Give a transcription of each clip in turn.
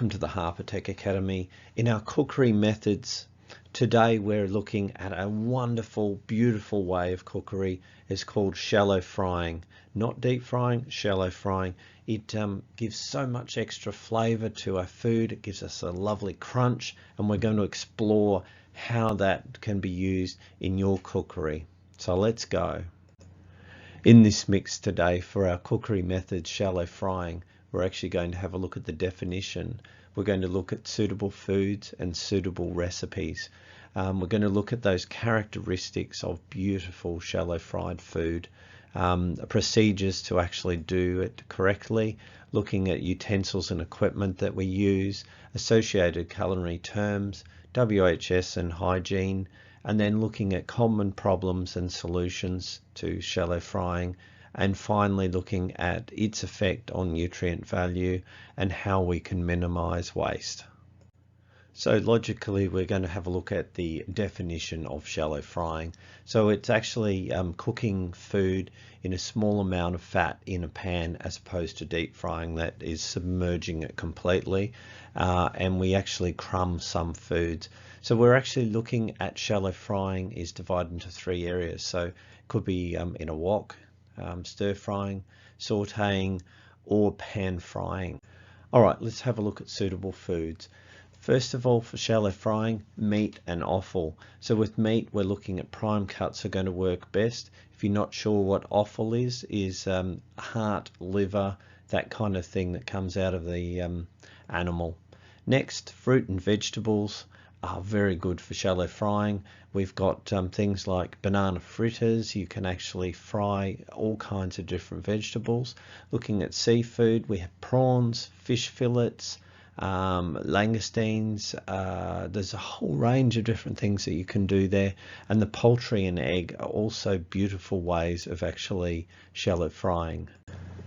welcome to the Harper Tech Academy. In our cookery methods, today we're looking at a wonderful, beautiful way of cookery. It's called shallow frying. Not deep frying, shallow frying. It gives so much extra flavor to our food. It gives us a lovely crunch, and we're going to explore how that can be used in your cookery. So let's go. In this mix today for our cookery method, shallow frying, we're actually going to have a look at the definition. We're going to look at suitable foods and suitable recipes. We're going to look at those characteristics of beautiful shallow fried food, procedures to actually do it correctly, looking at utensils and equipment that we use, associated culinary terms, WHS and hygiene, and then looking at common problems and solutions to shallow frying, and finally looking at its effect on nutrient value and how we can minimize waste. So logically, we're going to have a look at the definition of shallow frying. So it's actually cooking food in a small amount of fat in a pan, as opposed to deep frying that is submerging it completely, and we actually crumb some foods. So we're actually looking at shallow frying is divided into three areas. So it could be in a wok, stir frying, sauteing, or pan frying. All right, let's have a look at suitable foods. First of all, for shallow frying, meat and offal. So with meat, we're looking at prime cuts are going to work best. If you're not sure what offal is heart, liver, that kind of thing that comes out of the animal. Next, fruit and vegetables are very good for shallow frying. We've got things like banana fritters. You can actually fry all kinds of different vegetables. Looking at seafood, we have prawns, fish fillets, langoustines. There's a whole range of different things that you can do there, and the poultry and egg are also beautiful ways of actually shallow frying.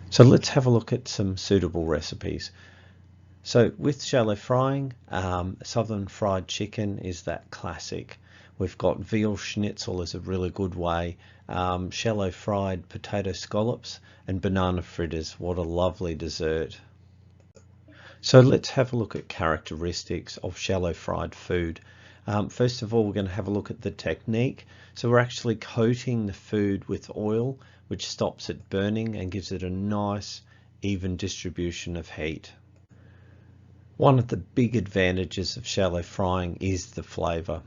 So let's have a look at some suitable recipes. So with shallow frying, southern fried chicken is that classic. We've got veal schnitzel is a really good way, shallow fried potato scallops, and banana fritters. What a lovely dessert. So let's have a look at characteristics of shallow fried food. First of all, we're going to have a look at the technique. So we're actually coating the food with oil, which stops it burning and gives it a nice, even distribution of heat. One of the big advantages of shallow frying is the flavor.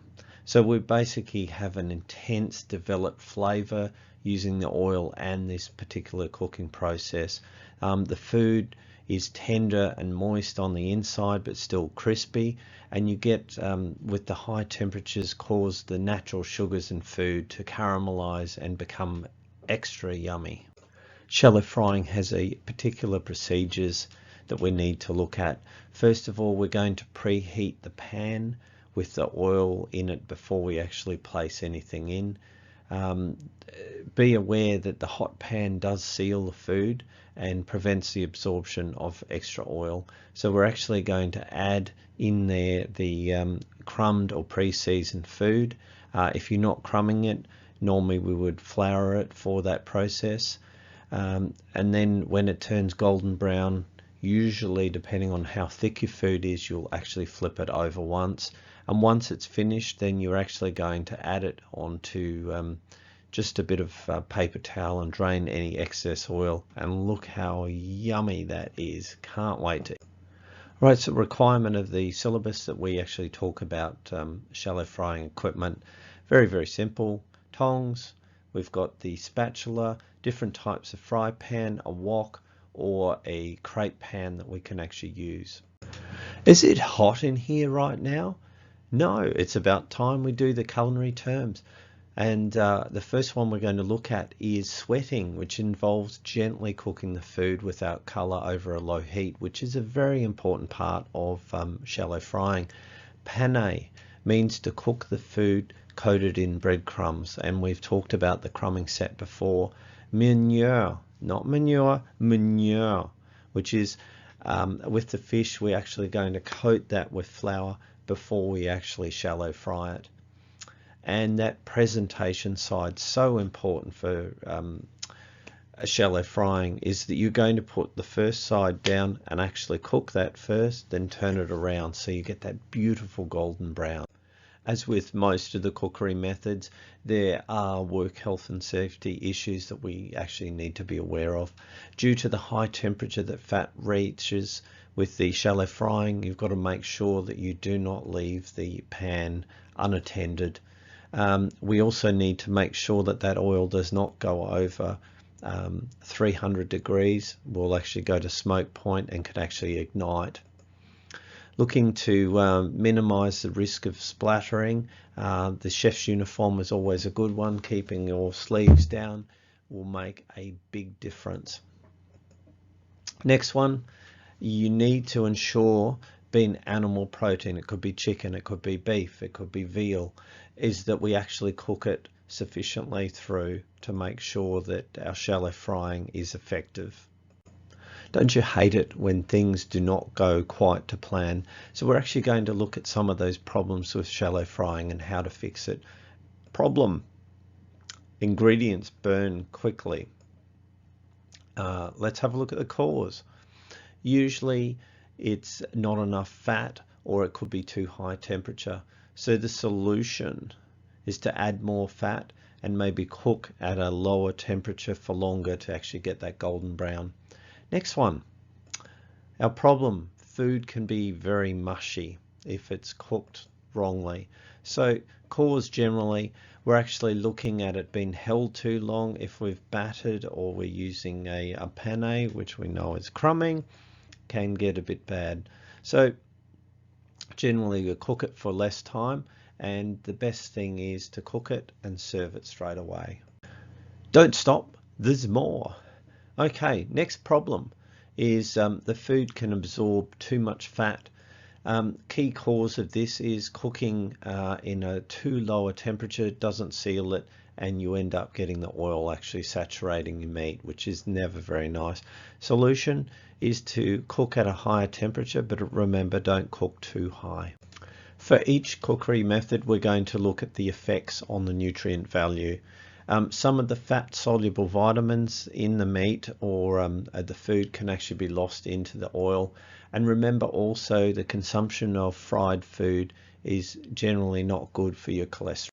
So we basically have an intense developed flavor using the oil and this particular cooking process. The food is tender and moist on the inside but still crispy, and you get with the high temperatures cause the natural sugars in food to caramelize and become extra yummy. Shallow frying has a particular procedures that we need to look at. First of all, we're going to preheat the pan with the oil in it before we actually place anything in. Be aware that the hot pan does seal the food and prevents the absorption of extra oil. So we're actually going to add in there the crumbed or pre-seasoned food. If you're not crumbing it, normally we would flour it for that process. And then when it turns golden brown, usually depending on how thick your food is, you'll actually flip it over once, and once it's finished, then you're actually going to add it onto just a bit of paper towel and drain any excess oil, and look how yummy that is. Can't wait to. Right, so requirement of the syllabus that we actually talk about shallow frying equipment, very simple. Tongs, we've got the spatula, different types of fry pan, a wok, or a crepe pan that we can actually use. Is it hot in here right now? No, it's about time we do the culinary terms. And the first one we're going to look at is sweating, which involves gently cooking the food without color over a low heat, which is a very important part of shallow frying. Pané means to cook the food coated in breadcrumbs, and we've talked about the crumbing set before. Meunier, not manure, meunier, which is with the fish, we're actually going to coat that with flour before we actually shallow fry it. And that presentation side, so important for shallow frying is that you're going to put the first side down and actually cook that first, then turn it around so you get that beautiful golden brown. As with most of the cookery methods, there are work health and safety issues that we actually need to be aware of. Due to the high temperature that fat reaches with the shallow frying, you've got to make sure that you do not leave the pan unattended. We also need to make sure that that oil does not go over 300 degrees. Will actually go to smoke point and can actually ignite. Looking to minimize the risk of splattering, the chef's uniform is always a good one. Keeping your sleeves down will make a big difference. Next one, you need to ensure, being animal protein, it could be chicken, it could be beef, it could be veal, is that we actually cook it sufficiently through to make sure that our shallow frying is effective. Don't you hate it when things do not go quite to plan? So we're actually going to look at some of those problems with shallow frying and how to fix it. Problem: ingredients burn quickly. Let's have a look at the cause. Usually it's not enough fat, or it could be too high temperature. So the solution is to add more fat and maybe cook at a lower temperature for longer to actually get that golden brown. Next one, our problem: food can be very mushy if it's cooked wrongly. So cause, generally, we're actually looking at it being held too long. If we've battered or we're using a panne, which we know is crumbing, can get a bit bad. So generally you cook it for less time, and the best thing is to cook it and serve it straight away. Don't stop, there's more. Okay, next problem is the food can absorb too much fat. Key cause of this is cooking in a too low a temperature doesn't seal it, and you end up getting the oil actually saturating your meat, which is never very nice. Solution is to cook at a higher temperature, but remember, don't cook too high. For each cookery method, we're going to look at the effects on the nutrient value. Some of the fat-soluble vitamins in the meat or the food can actually be lost into the oil. And remember also, the consumption of fried food is generally not good for your cholesterol.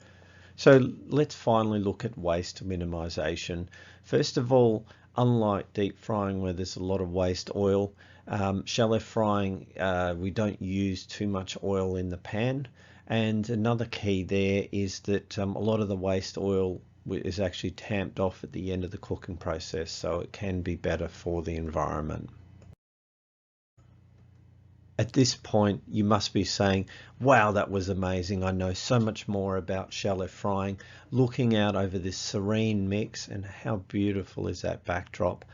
So let's finally look at waste minimization. First of all, unlike deep frying where there's a lot of waste oil, shallow frying, we don't use too much oil in the pan. And another key there is that a lot of the waste oil is actually tamped off at the end of the cooking process, so it can be better for the environment. At this point, you must be saying, wow, that was amazing. I know so much more about shallow frying. Looking out over this serene mix, and how beautiful is that backdrop.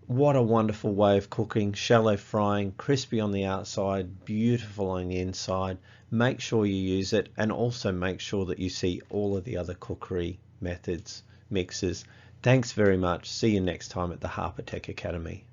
What a wonderful way of cooking. Shallow frying, crispy on the outside, beautiful on the inside. Make sure you use it, and also make sure that you see all of the other cookery methods, mixes. Thanks very much. See you next time at the Harper Tech Academy.